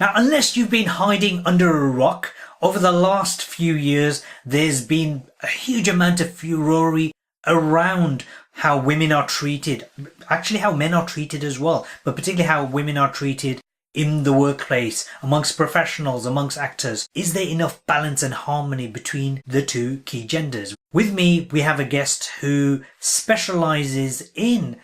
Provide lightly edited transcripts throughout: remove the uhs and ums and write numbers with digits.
Now, unless you've been hiding under a rock, over the last few years, there's been a huge amount of furore around how women are treated, actually how men are treated as well, but particularly how women are treated in the workplace, amongst professionals, amongst actors. Is there enough balance and harmony between the two key genders? With me, we have a guest who specializes in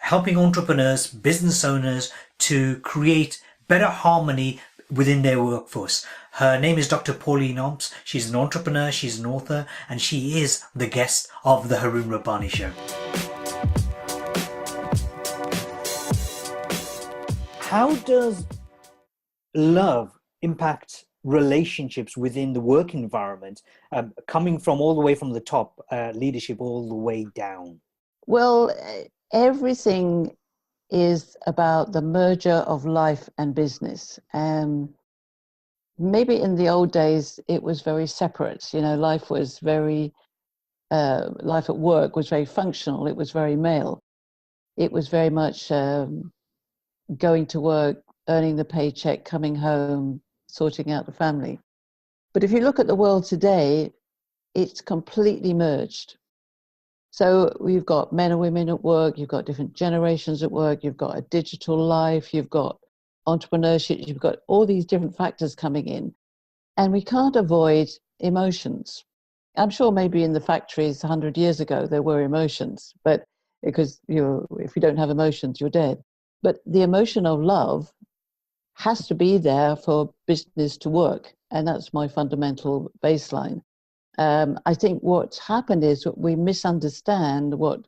helping entrepreneurs, business owners to create better harmony within their workforce. Her name is Dr. Pauline Omps. She's an entrepreneur, she's an author, and she is the guest of the Harun Rabbani Show. How does love impact relationships within the work environment, coming from all the way from the top, leadership, all the way down? Well, everything is about the merger of life and business. Maybe in the old days, it was very separate. You know, life was very, life at work was very functional. It was very male. It was very much going to work, earning the paycheck, coming home, sorting out the family. But if you look at the world today, it's completely merged. So we've got men and women at work, you've got different generations at work, you've got a digital life, you've got entrepreneurship, you've got all these different factors coming in. And we can't avoid emotions. I'm sure maybe in the factories 100 years ago, there were emotions, but because if you don't have emotions, you're dead. But the emotion of love has to be there for business to work. And that's my fundamental baseline. I think what's happened is we misunderstand what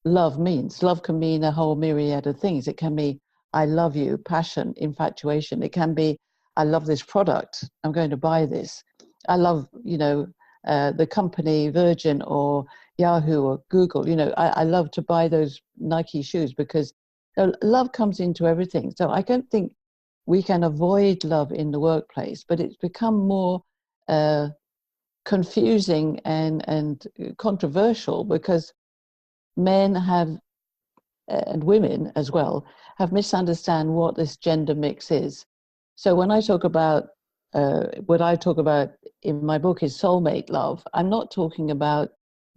love means. Love can mean a whole myriad of things. It can be, I love you, passion, infatuation. It can be, I love this product, I'm going to buy this. I love, the company Virgin or Yahoo or Google. I love to buy those Nike shoes because love comes into everything. So I don't think we can avoid love in the workplace, but it's become more confusing and controversial because men have, and women as well, have misunderstand what this gender mix is. So when I talk about, what I talk about in my book is soulmate love, I'm not talking about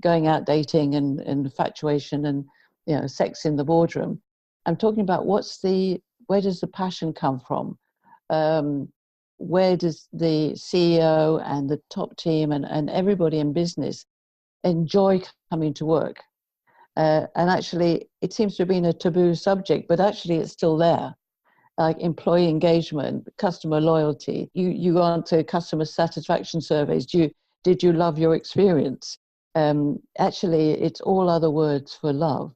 going out dating and infatuation and sex in the boardroom. I'm talking about where does the passion come from? Where does the CEO and the top team and everybody in business enjoy coming to work? And actually, it seems to have been a taboo subject, but actually it's still there. Like employee engagement, customer loyalty. You answer customer satisfaction surveys. Did you love your experience? Actually, it's all other words for love.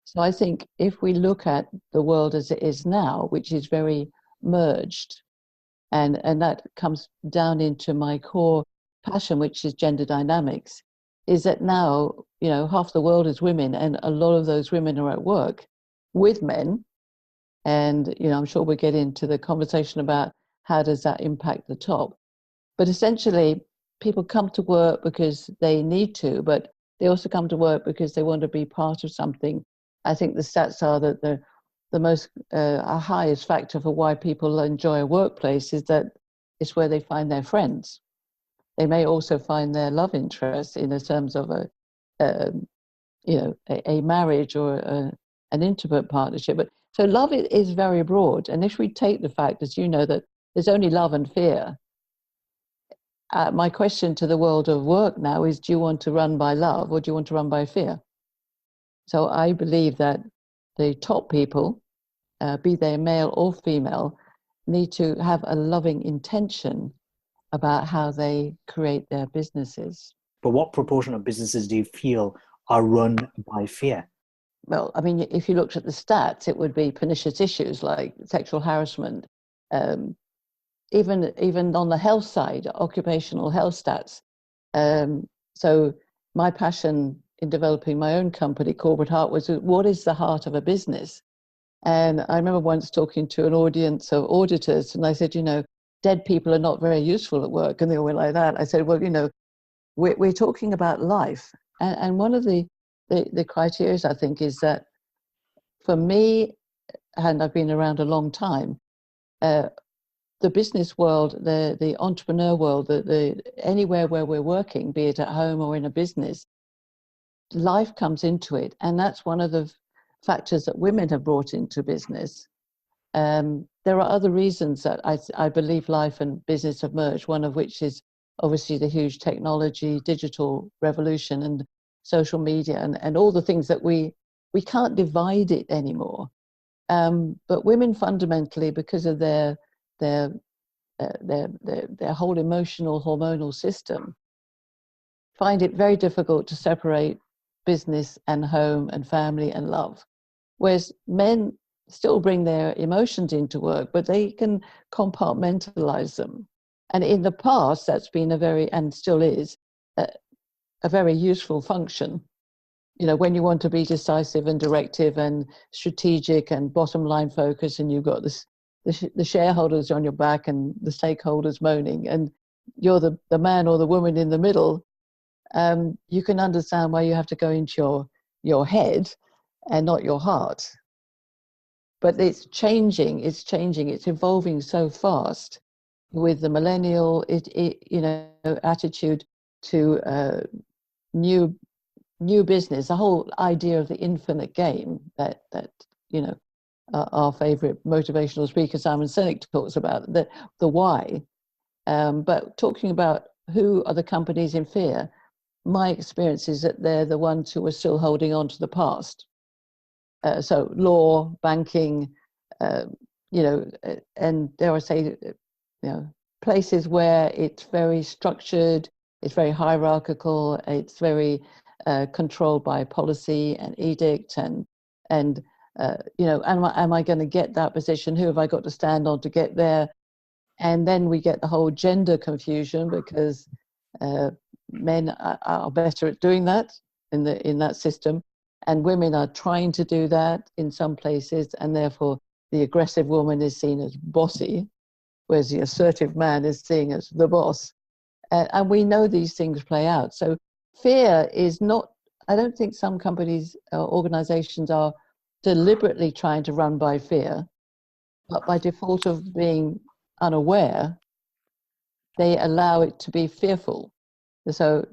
So I think if we look at the world as it is now, which is very merged, and that comes down into my core passion, which is gender dynamics, is that now, half the world is women, and a lot of those women are at work with men. And, I'm sure we'll get into the conversation about how does that impact the top. But essentially, people come to work because they need to, but they also come to work because they want to be part of something. I think the stats are that the most highest factor for why people enjoy a workplace is that it's where they find their friends. They may also find their love interest in the terms of a marriage or an intimate partnership. But so love is very broad. And if we take the fact, as you know, that there's only love and fear, my question to the world of work now is, do you want to run by love or do you want to run by fear? So I believe that the top people, be they male or female, need to have a loving intention about how they create their businesses. But what proportion of businesses do you feel are run by fear? Well, I mean, if you looked at the stats, it would be pernicious issues like sexual harassment, even on the health side, occupational health stats. So my passion in developing my own company, Corporate Heart, was what is the heart of a business? And I remember once talking to an audience of auditors, and I said, dead people are not very useful at work. And they all went like that. I said, well, we're talking about life. And one of the criteria, I think, is that for me, and I've been around a long time, the the business world, the entrepreneur world, the anywhere where we're working, be it at home or in a business, life comes into it, and that's one of the factors that women have brought into business. There are other reasons that I believe life and business have merged, one of which is obviously the huge technology, digital revolution and social media and all the things that we can't divide it anymore. But women fundamentally, because of their whole emotional hormonal system, find it very difficult to separate business and home and family and love. Whereas men still bring their emotions into work, but they can compartmentalize them. And in the past, that's been and still is, a very useful function. You know, when you want to be decisive and directive and strategic and bottom line focus, and you've got the shareholders on your back and the stakeholders moaning, and you're the man or the woman in the middle, you can understand why you have to go into your head and not your heart. But it's changing, it's evolving so fast with the millennial attitude to new business, the whole idea of the infinite game that our favorite motivational speaker Simon Sinek talks about, the why. But talking about who are the companies in fear, my experience is that they're the ones who are still holding on to the past. So law, banking, and dare I say, places where it's very structured, it's very hierarchical, it's very controlled by policy and edict, and am I going to get that position? Who have I got to stand on to get there? And then we get the whole gender confusion because men are better at doing that in that system, and women are trying to do that in some places, and therefore the aggressive woman is seen as bossy, whereas the assertive man is seen as the boss. And we know these things play out. So fear is not, I don't think some companies or organizations are deliberately trying to run by fear, but by default of being unaware, they allow it to be fearful. So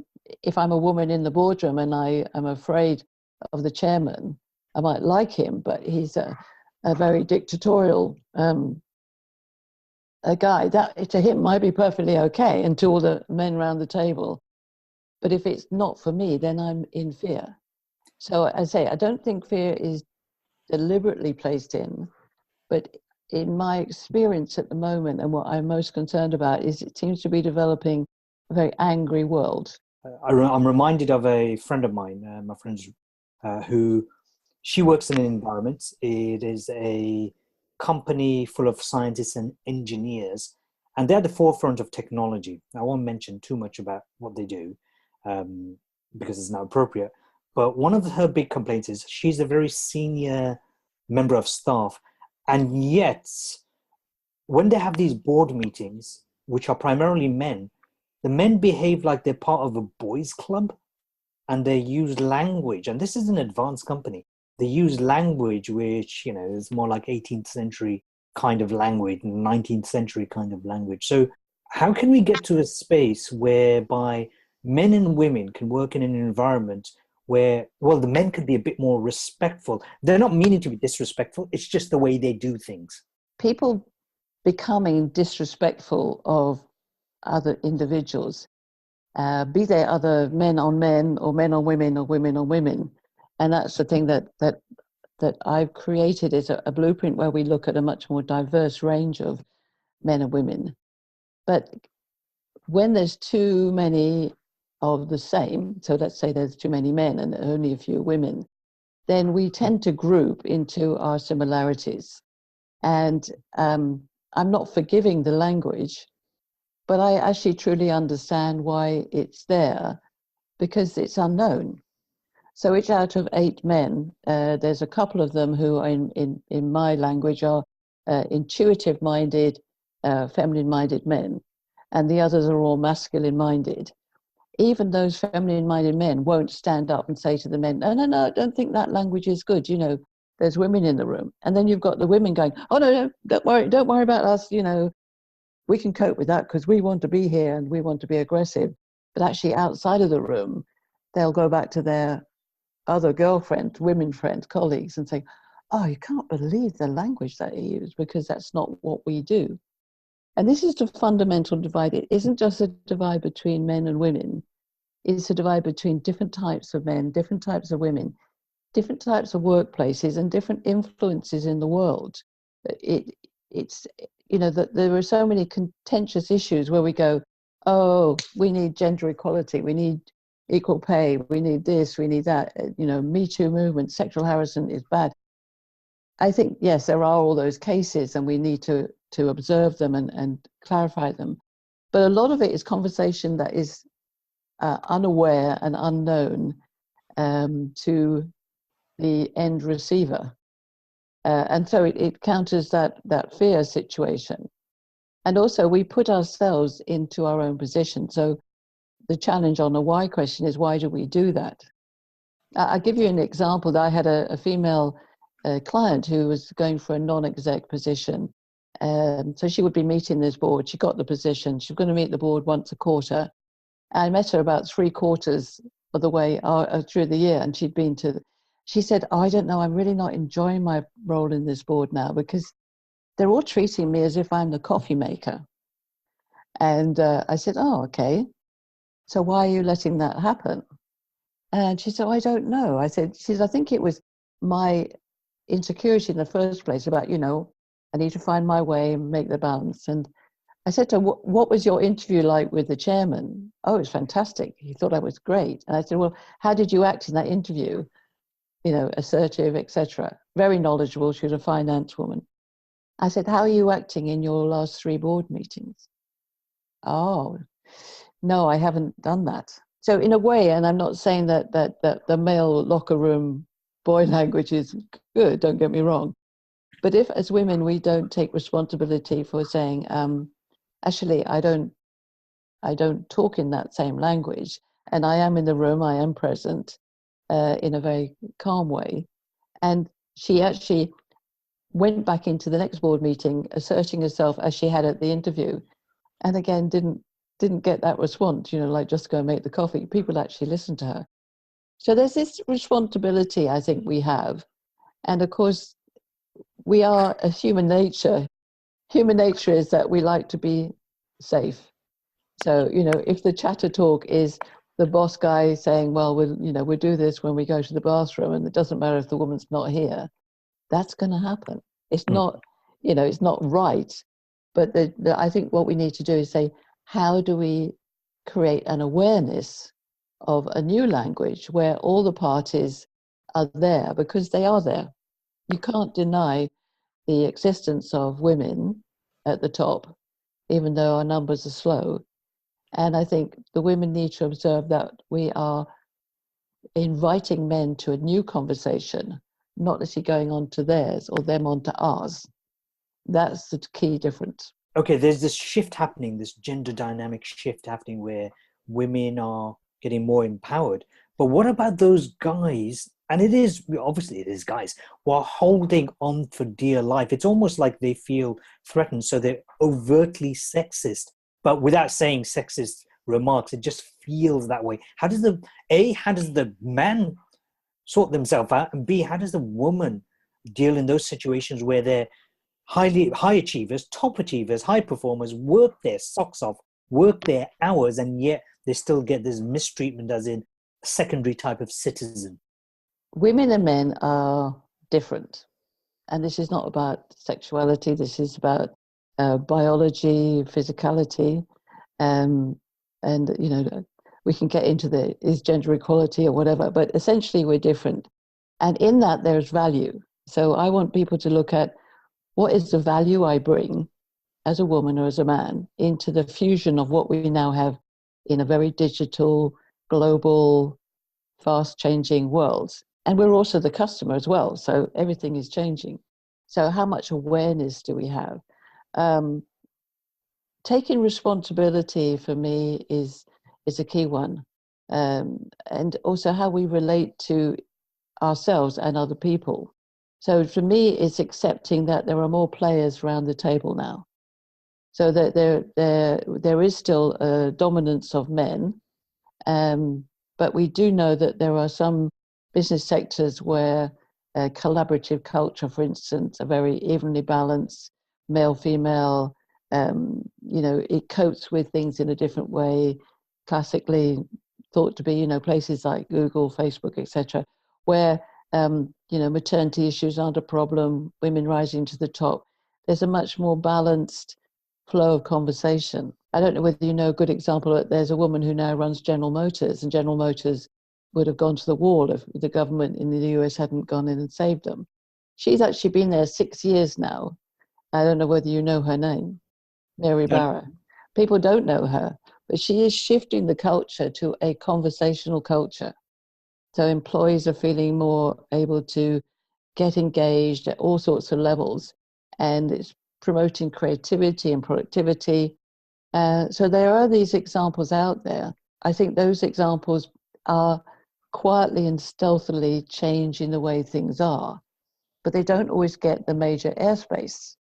if I'm a woman in the boardroom and I am afraid of the chairman, I might like him, but he's a very dictatorial a guy. That to him might be perfectly okay, and to all the men around the table. But if it's not for me, then I'm in fear. So I say, I don't think fear is deliberately placed in, but in my experience at the moment, and what I'm most concerned about, is it seems to be developing a very angry world. I'm reminded of a friend of mine, my friend's, who she works in an environment. It is a company full of scientists and engineers, and they're at the forefront of technology. I won't mention too much about what they do because it's not appropriate. But one of her big complaints is she's a very senior member of staff, and yet when they have these board meetings, which are primarily men, the men behave like they're part of a boys' club, and they use language, and this is an advanced company. They use language which, is more like 18th century kind of language, 19th century kind of language. So how can we get to a space whereby men and women can work in an environment where, well, the men could be a bit more respectful? They're not meaning to be disrespectful. It's just the way they do things. People becoming disrespectful of other individuals, be they other men on men or men on women or women on women. And that's the thing that I've created, is a blueprint where we look at a much more diverse range of men and women. But when there's too many of the same, so let's say there's too many men and only a few women, then we tend to group into our similarities. And I'm not forgiving the language, but I actually truly understand why it's there, because it's unknown. So each out of 8 men, there's a couple of them who are in my language are intuitive-minded, feminine-minded men, and the others are all masculine-minded. Even those feminine-minded men won't stand up and say to the men, no, I don't think that language is good. There's women in the room. And then you've got the women going, oh, no, don't worry about us, we can cope with that because we want to be here and we want to be aggressive. But actually outside of the room, they'll go back to their other girlfriends, women friends, colleagues, and say, oh, you can't believe the language that you use, because that's not what we do. And this is the fundamental divide. It isn't just a divide between men and women. It's a divide between different types of men, different types of women, different types of workplaces, and different influences in the world. It's, you know, that there are so many contentious issues where we go, oh, we need gender equality, we need equal pay, we need this, we need that, you know, Me Too movement, sexual harassment is bad. I think, yes, there are all those cases and we need to observe them and clarify them. But a lot of it is conversation that is unaware and unknown to the end receiver. And so it counters that fear situation. And also we put ourselves into our own position. So the challenge on the why question is, why do we do that? I'll give you an example. I had a female client who was going for a non-exec position. So she would be meeting this board. She got the position. She was going to meet the board once a quarter. I met her about 3/4 of the way through the year, and she said, oh, I don't know, I'm really not enjoying my role in this board now because they're all treating me as if I'm the coffee maker. And I said, oh, okay. So why are you letting that happen? And she said, oh, I don't know. I said, I think it was my insecurity in the first place about, you know, I need to find my way and make the balance. And I said to her, what was your interview like with the chairman? Oh, it was fantastic. He thought I was great. And I said, well, how did you act in that interview? You know, assertive, etc. Very knowledgeable. She was a finance woman. I said, how are you acting in your last 3 board meetings? Oh, no, I haven't done that. So in a way, and I'm not saying that the male locker room boy language is good, don't get me wrong. But if as women we don't take responsibility for saying, actually, I don't talk in that same language, and I am in the room, I am present in a very calm way. And she actually went back into the next board meeting, asserting herself as she had at the interview, and again didn't get that response, you know, like just go make the coffee. People actually listened to her. So there's this responsibility I think we have. And of course, we are a human nature. Human nature is that we like to be safe. So, you know, if the chatter talk is the boss guy saying, well, we'll do this when we go to the bathroom, and it doesn't matter if the woman's not here, that's going to happen. It's not, you know, it's not right. But I think what we need to do is say, how do we create an awareness of a new language where all the parties are there, because they are there. You can't deny the existence of women at the top, even though our numbers are slow. And I think the women need to observe that we are inviting men to a new conversation, not necessarily going on to theirs or them onto ours. That's the key difference. Okay, there's this shift happening, this gender dynamic shift happening where women are getting more empowered. But what about those guys? And it is guys who are holding on for dear life. It's almost like they feel threatened. So they're overtly sexist, but without saying sexist remarks, it just feels that way. How does the man sort themselves out? And B, how does the woman deal in those situations where they're high achievers, top achievers, high performers, work their socks off, work their hours, and yet they still get this mistreatment as in a secondary type of citizen? Women and men are different. And this is not about sexuality. This is about biology, physicality. And, you know, we can get into is gender equality or whatever, but essentially we're different. And in that, there's value. So I want people to look at what is the value I bring as a woman or as a man into the fusion of what we now have in a very digital, global, fast-changing world. And we're also the customer as well, so everything is changing. So how much awareness do we have? Taking responsibility for me is a key one. And also how we relate to ourselves and other people. So for me, it's accepting that there are more players around the table now. So that there is still a dominance of men, but we do know that there are some business sectors where collaborative culture, for instance, are very evenly balanced, male, female. It copes with things in a different way. Classically thought to be, places like Google, Facebook, etc., where maternity issues aren't a problem. Women rising to the top. There's a much more balanced flow of conversation. I don't know whether you know a good example, but there's a woman who now runs General Motors, and General Motors would have gone to the wall if the government in the US hadn't gone in and saved them. She's actually been there 6 years now. I don't know whether you know her name, Mary Barra. People don't know her, but she is shifting the culture to a conversational culture. So employees are feeling more able to get engaged at all sorts of levels, and it's promoting creativity and productivity. So there are these examples out there. I think those examples are quietly and stealthily changing the way things are, but they don't always get the major airspace.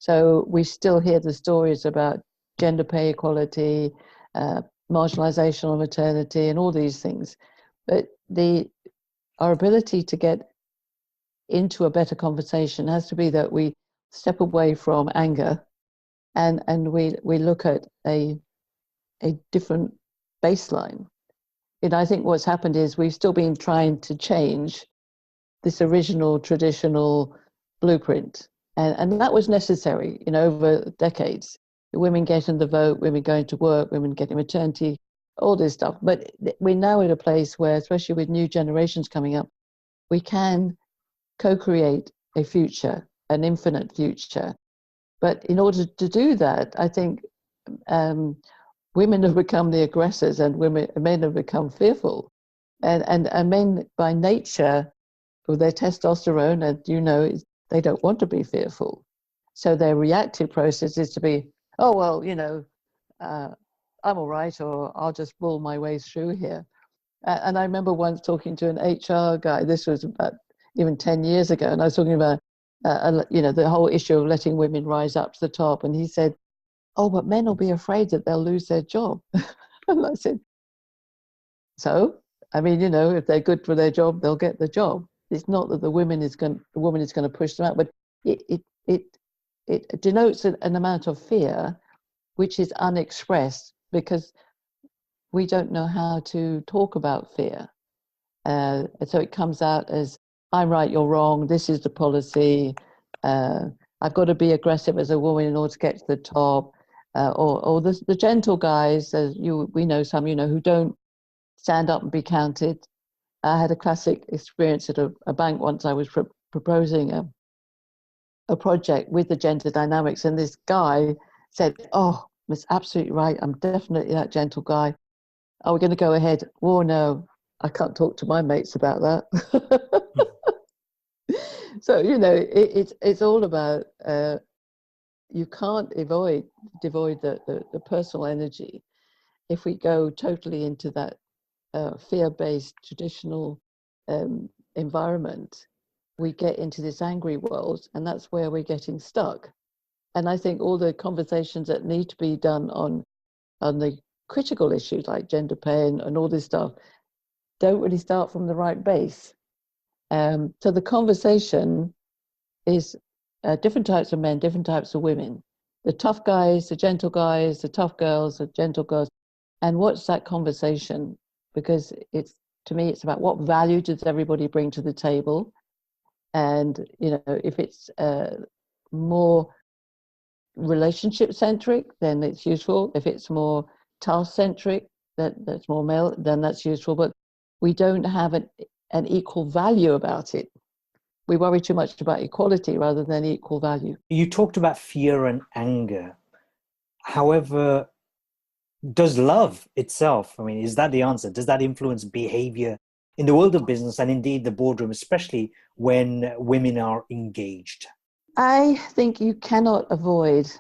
So we still hear the stories about gender pay equality, marginalization of maternity, and all these things. But our ability to get into a better conversation has to be that we step away from anger and we look at a different baseline. I think what's happened is we've still been trying to change this original traditional blueprint. And that was necessary, over decades. Women getting the vote, women going to work, women getting maternity, all this stuff. But we're now in a place where, especially with new generations coming up, we can co-create a future, an infinite future. But in order to do that, I think women have become the aggressors and men have become fearful. And men by nature, with their testosterone, and they don't want to be fearful. So their reactive process is to be, oh, well, I'm all right, or I'll just bull my way through here. And I remember once talking to an HR guy, this was about even 10 years ago, and I was talking about, the whole issue of letting women rise up to the top. And he said, oh, but men will be afraid that they'll lose their job. And I said, so, if they're good for their job, they'll get the job. It's not that the woman is going to push them out, but it denotes an amount of fear which is unexpressed because we don't know how to talk about fear. So it comes out as, I'm right, you're wrong, this is the policy, I've got to be aggressive as a woman in order to get to the top, or the gentle guys, we know some, who don't stand up and be counted. I had a classic experience at a bank once. I was proposing a project with the gender dynamics, and this guy said, oh, that's absolutely right, I'm definitely that gentle guy. Are we going to go ahead? Oh, no, I can't talk to my mates about that. So, it's all about, you can't devoid the personal energy. If we go totally into that fear-based traditional environment, we get into this angry world, and that's where we're getting stuck. And I think all the conversations that need to be done on the critical issues like gender pay and all this stuff don't really start from the right base. So the conversation is different types of men, different types of women, the tough guys, the gentle guys, the tough girls, the gentle girls. And what's that conversation? Because to me, it's about what value does everybody bring to the table. And, if it's more relationship centric, then it's useful. If it's more task centric, that's more male, then that's useful. But we don't have an equal value about it. We worry too much about equality rather than equal value. You talked about fear and anger. However, does love itself, is that the answer? Does that influence behavior in the world of business and indeed the boardroom, especially when women are engaged? I think you cannot avoid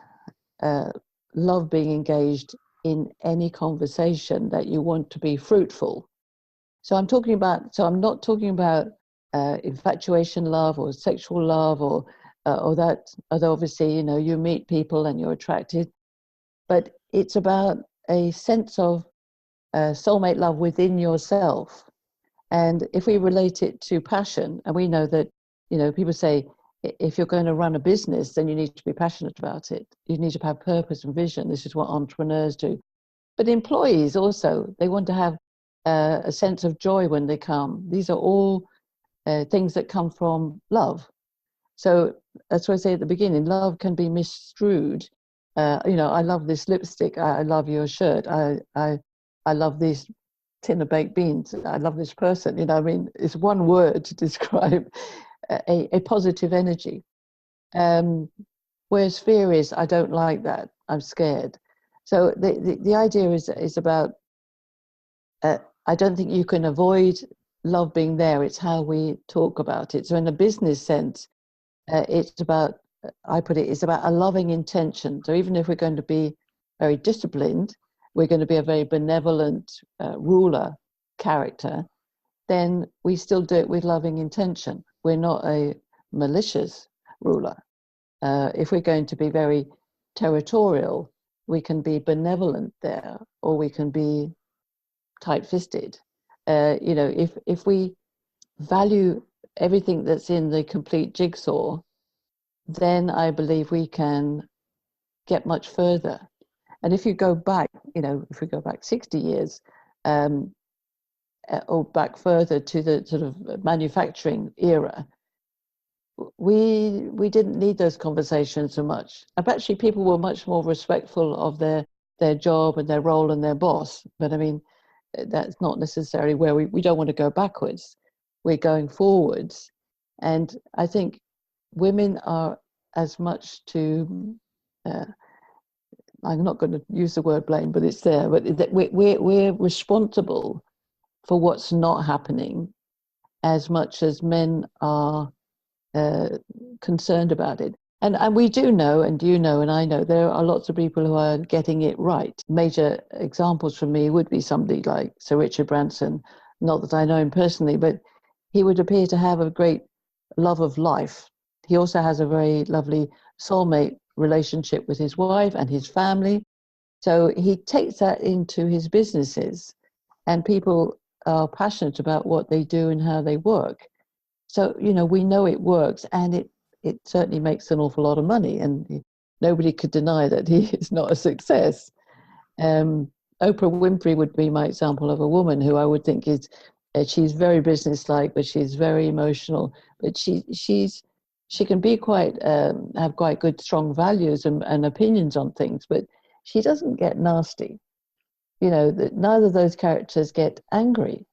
love being engaged in any conversation that you want to be fruitful. So I'm not talking about infatuation love or sexual love or that, although obviously, you meet people and you're attracted. but it's about a sense of soulmate love within yourself. And if we relate it to passion, and we know that, people say, if you're going to run a business, then you need to be passionate about it. You need to have purpose and vision. This is what entrepreneurs do. But employees also, they want to have a sense of joy when they come. These are all things that come from love. So that's what I say at the beginning, love can be misstrued. I love this lipstick. I love your shirt. I love this tin of baked beans. I love this person. It's one word to describe a positive energy. Whereas fear is, I don't like that. I'm scared. So the idea is about, I don't think you can avoid love being there. It's how we talk about it. So in a business sense, it's about, I put it's about a loving intention. So even if we're going to be very disciplined, we're going to be a very benevolent ruler character, then we still do it with loving intention. We're not a malicious ruler. If we're going to be very territorial, we can be benevolent there, or we can be tight-fisted. If we value everything that's in the complete jigsaw, then I believe we can get much further. And if you go back, if we go back 60 years, or back further to the sort of manufacturing era, we didn't need those conversations so much. Actually, people were much more respectful of their job and their role and their boss. But I mean, that's not necessarily where we don't want to go backwards. We're going forwards. And I think women are as much to, I'm not going to use the word blame, but it's there, but we're responsible for what's not happening as much as men are concerned about it. And we do know, and you know, and I know, there are lots of people who are getting it right. Major examples for me would be somebody like Sir Richard Branson. Not that I know him personally, but he would appear to have a great love of life. He also has a very lovely soulmate relationship with his wife and his family. So he takes that into his businesses, and people are passionate about what they do and how they work. So, we know it works, and it certainly makes an awful lot of money, and nobody could deny that he is not a success. Oprah Winfrey would be my example of a woman who I would think is, she's very businesslike, but she's very emotional. But she can be quite, have quite good, strong values and opinions on things, but she doesn't get nasty. Neither of those characters get angry.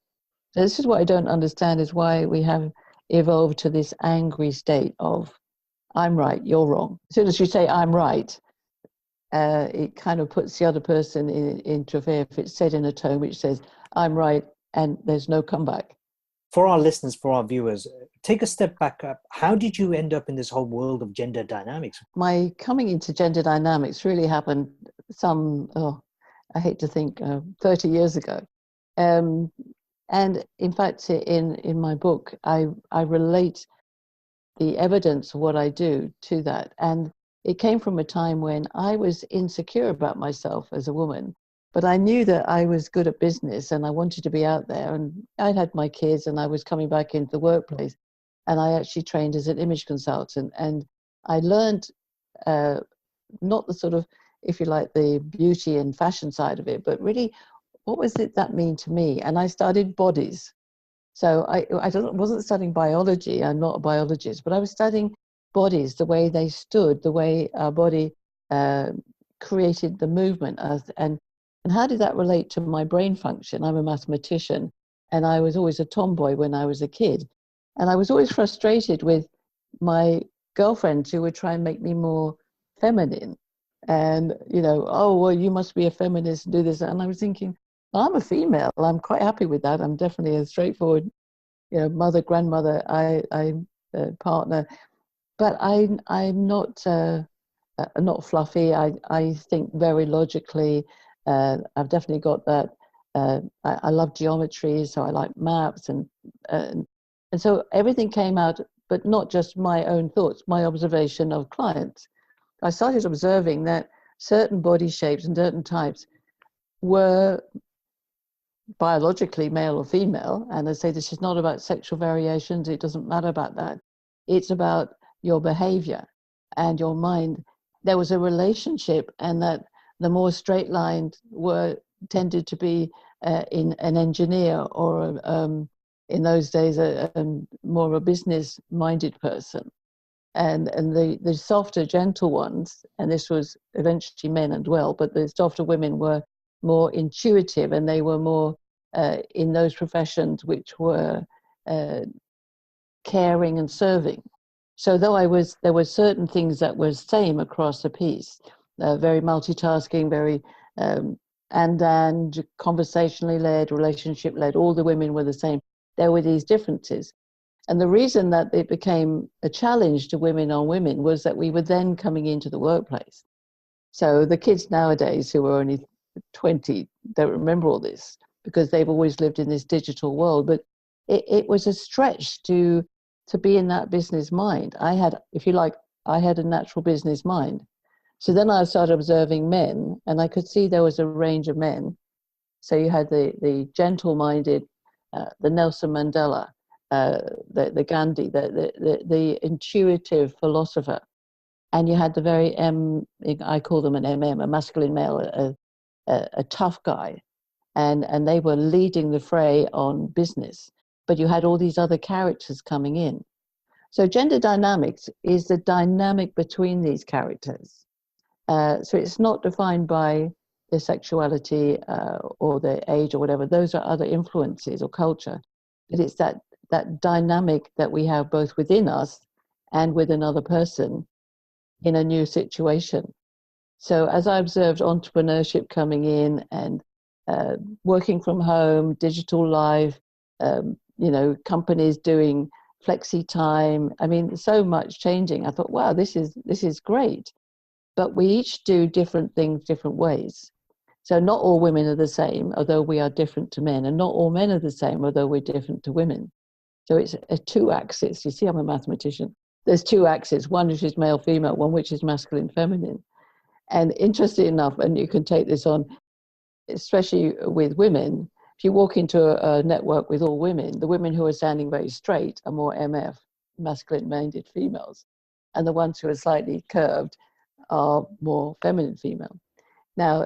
So this is what I don't understand, is why we have evolved to this angry state of, I'm right, you're wrong. As soon as you say I'm right, it kind of puts the other person into fear if it's said in a tone which says, I'm right, and there's no comeback. For our listeners, for our viewers, take a step back up. How did you end up in this whole world of gender dynamics? My coming into gender dynamics really happened I hate to think, 30 years ago. And in fact, in my book, I relate the evidence of what I do to that. And it came from a time when I was insecure about myself as a woman, but I knew that I was good at business and I wanted to be out there. And I'd had my kids and I was coming back into the workplace. And I actually trained as an image consultant. And I learned not the sort of, if you like, the beauty and fashion side of it, but really, what was it that mean to me? And I studied bodies. So I wasn't studying biology. I'm not a biologist, but I was studying bodies, the way they stood, the way our body created the movement. And how did that relate to my brain function? I'm a mathematician, and I was always a tomboy when I was a kid. And I was always frustrated with my girlfriends who would try and make me more feminine. And, oh, well, you must be a feminist and do this. And I was thinking, I'm a female. I'm quite happy with that. I'm definitely a straightforward, mother, grandmother, partner. But I'm not fluffy. I think very logically. I've definitely got that. I love geometry, so I like maps, and so everything came out, but not just my own thoughts, my observation of clients. I started observing that certain body shapes and certain types were biologically male or female. And I say this is not about sexual variations. It doesn't matter about that. It's about your behavior and your mind. There was a relationship, and that the more straight-lined were tended to be in an engineer or in those days more of a business-minded person. And the softer, gentle ones, and this was eventually men as well, but the softer women were more intuitive, and they were more in those professions which were caring and serving. So though there were certain things that were same across the piece, very multitasking, very and conversationally led, relationship led, all the women were the same. There were these differences. And the reason that it became a challenge to women on women was that we were then coming into the workplace. So the kids nowadays who are only 20 don't remember all this because they've always lived in this digital world. But it was a stretch to be in that business mind. I had, if you like, I had a natural business mind. So then I started observing men, and I could see there was a range of men. So you had the gentle-minded, the Nelson Mandela, the Gandhi, the intuitive philosopher, and you had the very I call them an MM, a masculine male, a tough guy, and they were leading the fray on business. But you had all these other characters coming in. So gender dynamics is the dynamic between these characters. So it's not defined by their sexuality or their age or whatever. Those are other influences or culture. But it's that dynamic that we have both within us and with another person in a new situation. So as I observed entrepreneurship coming in and working from home, digital life, companies doing flexi time. I mean, so much changing. I thought, wow, this is great. But we each do different things different ways. So not all women are the same, although we are different to men, and not all men are the same, although we're different to women. So it's a two axis. You see, I'm a mathematician. There's two axes, one which is male, female, one which is masculine, feminine. And interesting enough, and you can take this on, especially with women, if you walk into a network with all women, the women who are standing very straight are more MF, masculine-minded females. And the ones who are slightly curved are more feminine female. Now,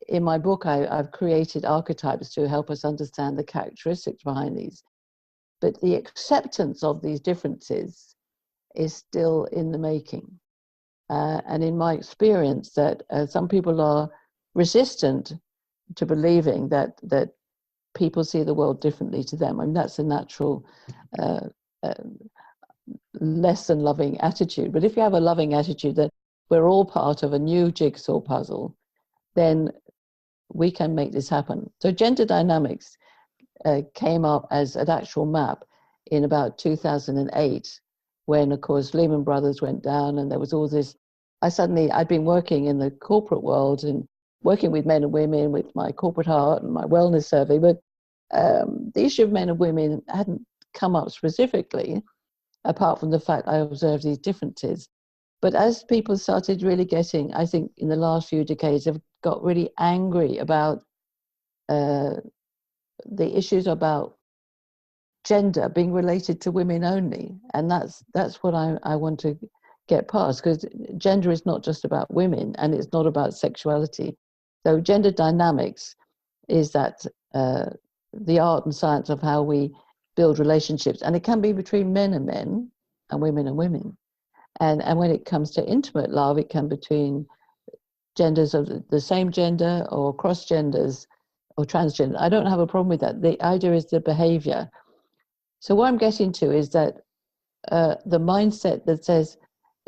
in my book, I've created archetypes to help us understand the characteristics behind these. But the acceptance of these differences is still in the making. And in my experience, that some people are resistant to believing that people see the world differently to them. I mean, that's a natural, less than loving attitude. But if you have a loving attitude that we're all part of a new jigsaw puzzle, then we can make this happen. So gender dynamics came up as an actual map in about 2008, when, of course, Lehman Brothers went down and there was all this. I'd been working in the corporate world and working with men and women with my corporate heart and my wellness survey, but the issue of men and women hadn't come up specifically, apart from the fact I observed these differences. But as people started really getting, I think in the last few decades, have got really angry about the issues about gender being related to women only. And that's what I want to get past, because gender is not just about women and it's not about sexuality. So gender dynamics is that the art and science of how we build relationships. And it can be between men and women and women. And when it comes to intimate love, it can be between genders of the same gender or cross genders or transgender. I don't have a problem with that. The idea is the behavior. So what I'm getting to is that the mindset that says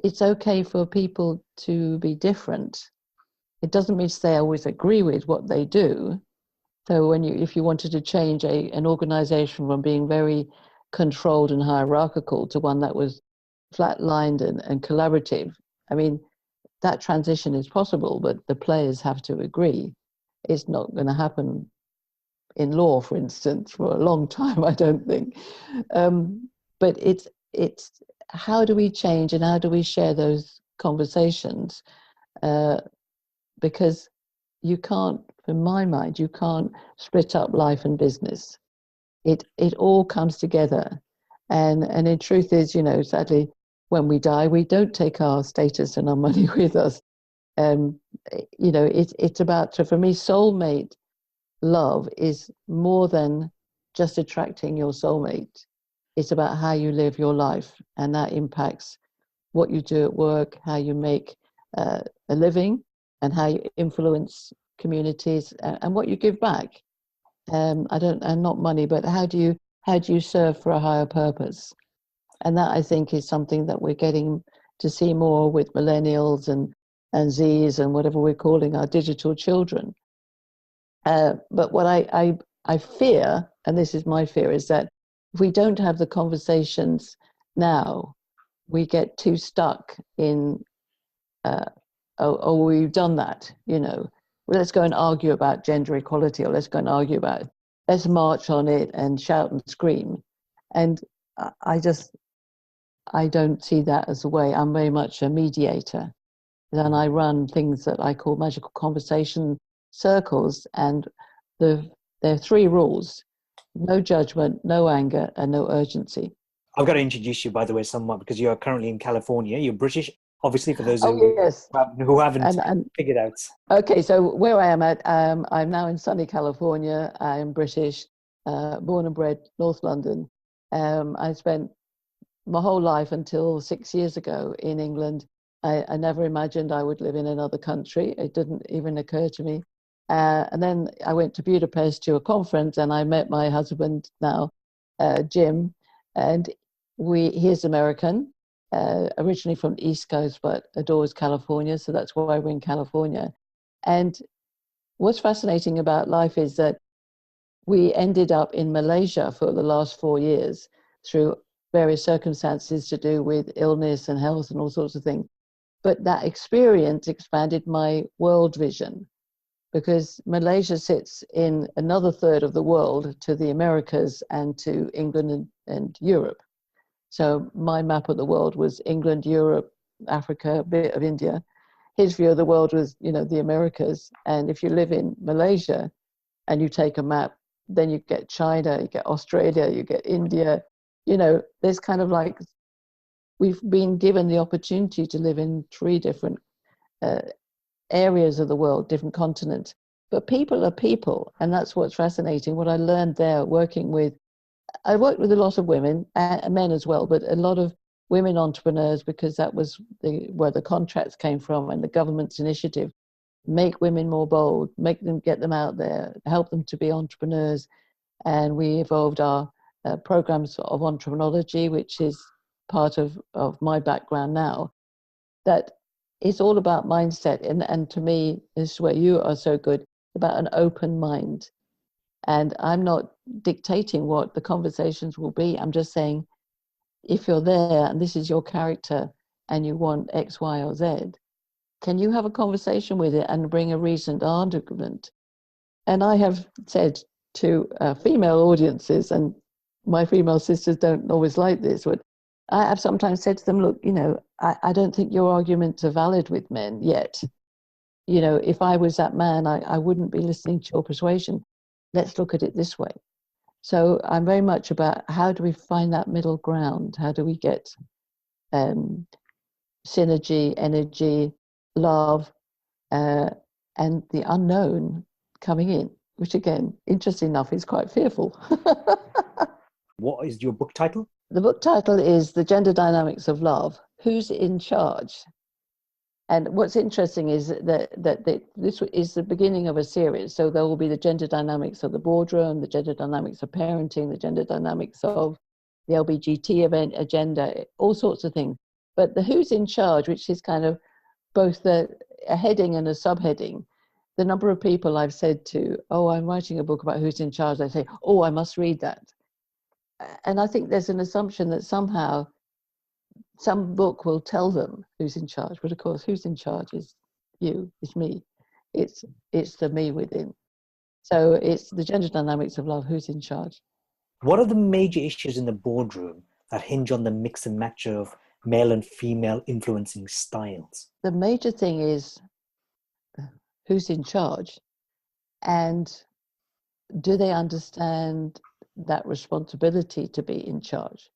it's okay for people to be different. It doesn't mean to say I always agree with what they do. So if you wanted to change an organization from being very controlled and hierarchical to one that was flat-lined and collaborative, I mean, that transition is possible, but the players have to agree. It's not going to happen in law, for instance, for a long time, I don't think. But it's how do we change and how do we share those conversations because you can't, in my mind, you can't split up life and business. It all comes together. And in truth is, sadly, when we die, we don't take our status and our money with us. Um, it's about, so for me, soulmate love is more than just attracting your soulmate. It's about how you live your life, and that impacts what you do at work, how you make a living, and how you influence communities, and what you give back. And not money, but how do you serve for a higher purpose? And that, I think, is something that we're getting to see more with millennials and Zs and whatever we're calling our digital children. But what I fear, and this is my fear, is that if we don't have the conversations now, we get too stuck in, we've done that, well, let's go and argue about gender equality, or let's go and argue about it. Let's march on it and shout and scream. And I don't see that as a way. I'm very much a mediator. And I run things that I call magical conversation circles. And there are 3 rules: no judgment, no anger, and no urgency. I've got to introduce you, by the way, somewhat, because you're currently in California. You're British, obviously, for those Yes. who haven't figured out. Okay, so where I am at, I'm now in sunny California. I'm British, born and bred North London. I spent my whole life until 6 years ago in England. I never imagined I would live in another country. It didn't even occur to me. And then I went to Budapest to a conference, and I met my husband now, Jim, and he's American, originally from the East Coast, but adores California, so that's why we're in California. And what's fascinating about life is that we ended up in Malaysia for the last 4 years through various circumstances to do with illness and health and all sorts of things. But that experience expanded my world vision, because Malaysia sits in another third of the world to the Americas and to England and Europe. So my map of the world was England, Europe, Africa, a bit of India. His view of the world was, the Americas. And if you live in Malaysia and you take a map, then you get China, you get Australia, you get India. There's kind of like, we've been given the opportunity to live in 3 different areas of the world, different continents. But people are people, and that's what's fascinating. What I learned there, I worked with a lot of women, and men as well, but a lot of women entrepreneurs, because that was where the contracts came from, and the government's initiative: make women more bold, get them out there, help them to be entrepreneurs. And we evolved our programs of entrepreneurship, which is part of my background now. That it's all about mindset, and to me, this is where you are so good, about an open mind. And I'm not dictating what the conversations will be. I'm just saying, if you're there and this is your character and you want X, Y, or Z, can you have a conversation with it and bring a reasoned argument? And I have said to female audiences, and my female sisters don't always like this, but I have sometimes said to them, look, I don't think your arguments are valid with men yet. If I was that man, I wouldn't be listening to your persuasion. Let's look at it this way. So I'm very much about, how do we find that middle ground? How do we get synergy, energy, love, and the unknown coming in, which again, interesting enough, is quite fearful. What is your book title? The book title is The Gender Dynamics of Love: Who's in Charge? And what's interesting is that this is the beginning of a series. So there will be the gender dynamics of the boardroom, the gender dynamics of parenting, the gender dynamics of the LBGT agenda, all sorts of things. But the who's in charge, which is kind of both a heading and a subheading, the number of people I've said to, oh, I'm writing a book about who's in charge, they say, oh, I must read that. And I think there's an assumption that somehow some book will tell them who's in charge, but of course, who's in charge is you, it's me. It's the me within. So it's the gender dynamics of love, who's in charge. What are the major issues in the boardroom that hinge on the mix and match of male and female influencing styles? The major thing is who's in charge, and do they understand that responsibility to be in charge?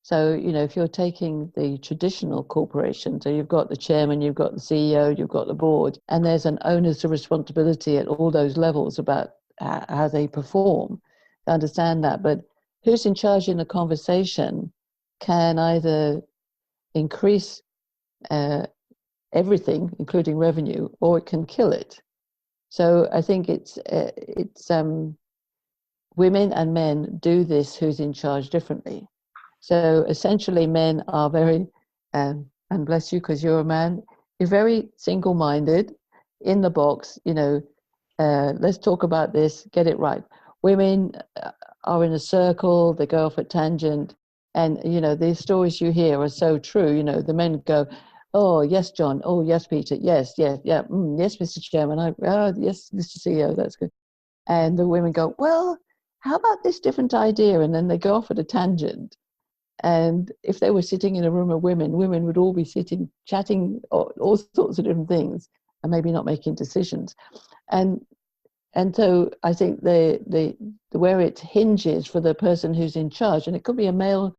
So, if you're taking the traditional corporation, so you've got the chairman, you've got the CEO, you've got the board, and there's an onus of responsibility at all those levels about how they perform. I understand that, but who's in charge in a conversation can either increase everything, including revenue, or it can kill it. So I think it's women and men do this who's in charge differently. So essentially, men are very, and bless you because you're a man, you're very single-minded, in the box, let's talk about this, get it right. Women are in a circle, they go off at tangent, and, these stories you hear are so true. The men go, oh, yes, John, oh, yes, Peter, yes, yeah, yes, Mr. Chairman, yes, Mr. CEO, that's good. And the women go, well, how about this different idea? And then they go off at a tangent. And if they were sitting in a room of women would all be sitting, chatting all sorts of different things, and maybe not making decisions. And so I think the where it hinges for the person who's in charge, and it could be a male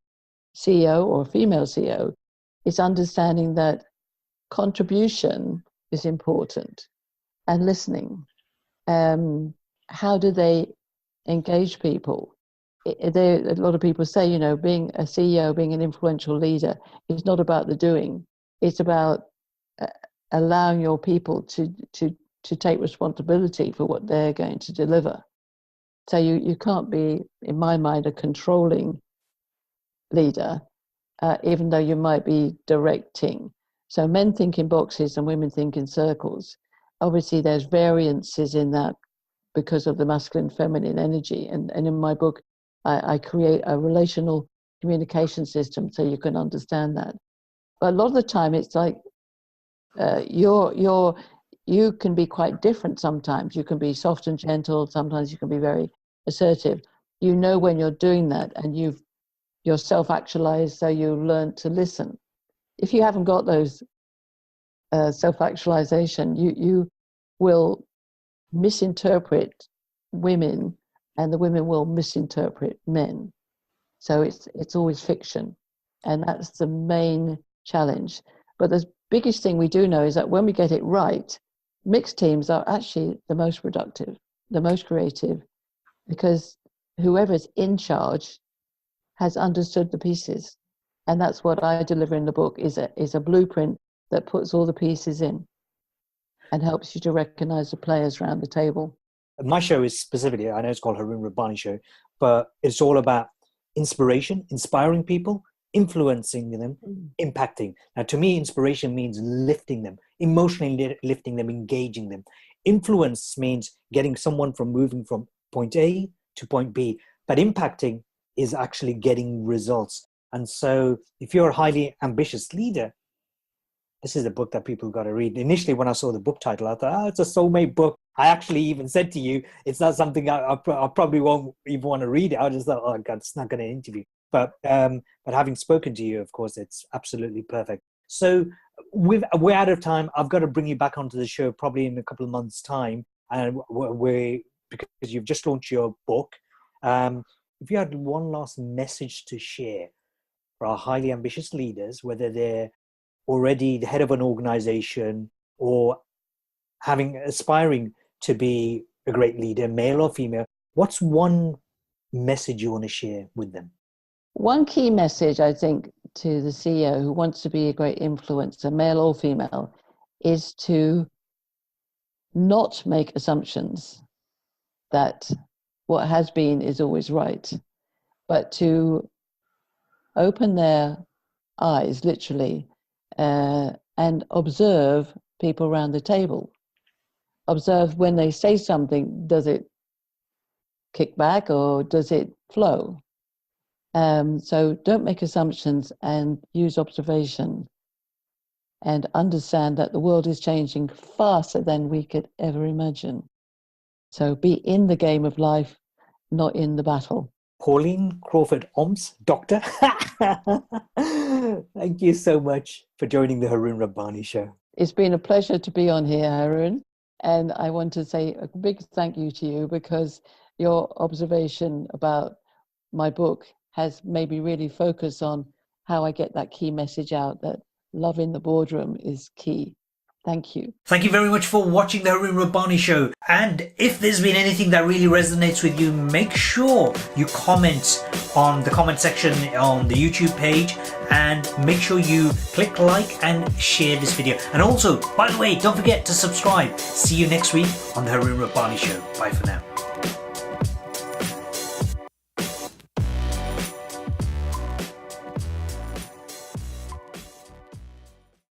CEO or a female CEO, is understanding that contribution is important and listening. How do they engage people? A lot of people say, being a CEO, being an influential leader, is not about the doing. It's about allowing your people to take responsibility for what they're going to deliver. So you can't be, in my mind, a controlling leader, even though you might be directing. So men think in boxes and women think in circles. Obviously, there's variances in that because of the masculine feminine energy. And in my book, I create a relational communication system so you can understand that. But a lot of the time, it's like you can be quite different sometimes. You can be soft and gentle. Sometimes you can be very assertive. When you're doing that, and you're self-actualized, so you learn to listen. If you haven't got those self-actualization, you will misinterpret women, and the women will misinterpret men. So it's always fiction, and that's the main challenge. But the biggest thing we do know is that when we get it right, mixed teams are actually the most productive, the most creative, because whoever's in charge has understood the pieces. And that's what I deliver in the book, is a blueprint that puts all the pieces in and helps you to recognize the players around the table. My show is specifically, I know it's called Harun Rabbani Show, but it's all about inspiration, inspiring people, influencing them, impacting. Now, to me, inspiration means lifting them, emotionally lifting them, engaging them. Influence means getting someone from moving from point A to point B, but impacting is actually getting results. And so if you're a highly ambitious leader, this is a book that people got to read. Initially, when I saw the book title, I thought, it's a soulmate book. I actually even said to you, it's not something I probably won't even want to read it. I just thought, oh God, it's not going to interview. But having spoken to you, of course, it's absolutely perfect. So we're out of time. I've got to bring you back onto the show probably in a couple of months' time, and because you've just launched your book. If you had one last message to share for our highly ambitious leaders, whether they're already the head of an organization or aspiring to be a great leader, male or female, what's one message you want to share with them? One key message, I think, to the CEO who wants to be a great influencer, male or female, is to not make assumptions that what has been is always right, but to open their eyes, literally, and observe people around the table. Observe when they say something, does it kick back or does it flow? So don't make assumptions and use observation, and understand that the world is changing faster than we could ever imagine. So be in the game of life, not in the battle. Pauline Crawford-Omps, doctor. Thank you so much for joining the Harun Rabbani Show. It's been a pleasure to be on here, Harun. And I want to say a big thank you to you, because your observation about my book has made me really focus on how I get that key message out, that love in the boardroom is key. Thank you. Thank you very much for watching the Harun Rabbani Show. And if there's been anything that really resonates with you, make sure you comment on the comment section on the YouTube page, and make sure you click like and share this video. And also, by the way, don't forget to subscribe. See you next week on the Harun Rabbani Show. Bye for now.